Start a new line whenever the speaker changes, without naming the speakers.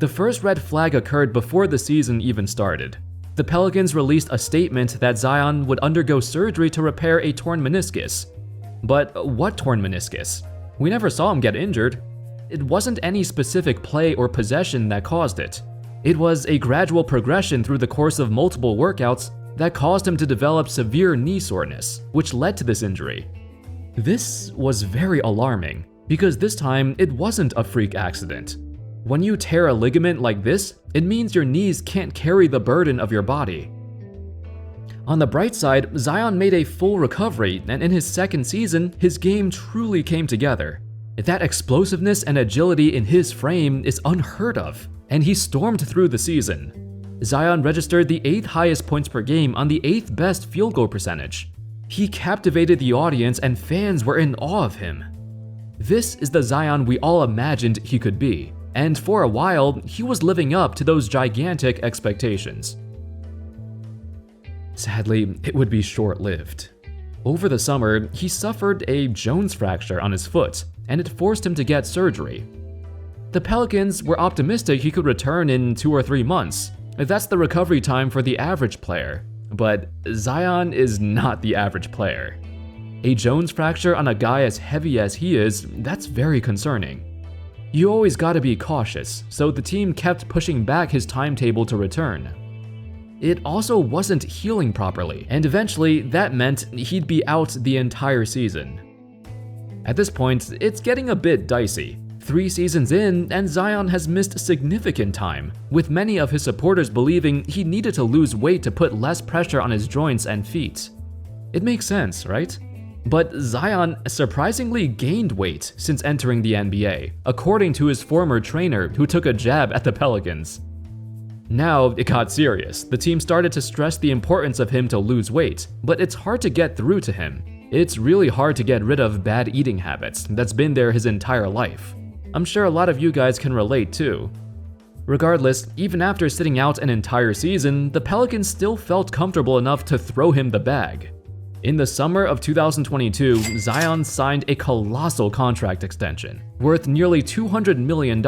The first red flag occurred before the season even started. The Pelicans released a statement that Zion would undergo surgery to repair a torn meniscus. But what torn meniscus? We never saw him get injured. It wasn't any specific play or possession that caused it. It was a gradual progression through the course of multiple workouts that caused him to develop severe knee soreness, which led to this injury. This was very alarming, because this time it wasn't a freak accident. When you tear a ligament like this, it means your knees can't carry the burden of your body. On the bright side, Zion made a full recovery, and in his second season, his game truly came together. That explosiveness and agility in his frame is unheard of, and he stormed through the season. Zion registered the 8th highest points per game on the 8th best field goal percentage. He captivated the audience and fans were in awe of him. This is the Zion we all imagined he could be, and for a while, he was living up to those gigantic expectations. Sadly, it would be short-lived. Over the summer, he suffered a Jones fracture on his foot, and it forced him to get surgery. The Pelicans were optimistic he could return in 2 or 3 months. That's the recovery time for the average player. But Zion is not the average player. A Jones fracture on a guy as heavy as he is, that's very concerning. You always gotta be cautious, so the team kept pushing back his timetable to return. It also wasn't healing properly, and eventually that meant he'd be out the entire season. At this point, it's getting a bit dicey. 3 seasons in, and Zion has missed significant time, with many of his supporters believing he needed to lose weight to put less pressure on his joints and feet. It makes sense, right? But Zion surprisingly gained weight since entering the NBA, according to his former trainer who took a jab at the Pelicans. Now it got serious. The team started to stress the importance of him to lose weight, but it's hard to get through to him. It's really hard to get rid of bad eating habits that's been there his entire life. I'm sure a lot of you guys can relate too. Regardless, even after sitting out an entire season, the Pelicans still felt comfortable enough to throw him the bag. In the summer of 2022, Zion signed a colossal contract extension, worth nearly $200 million.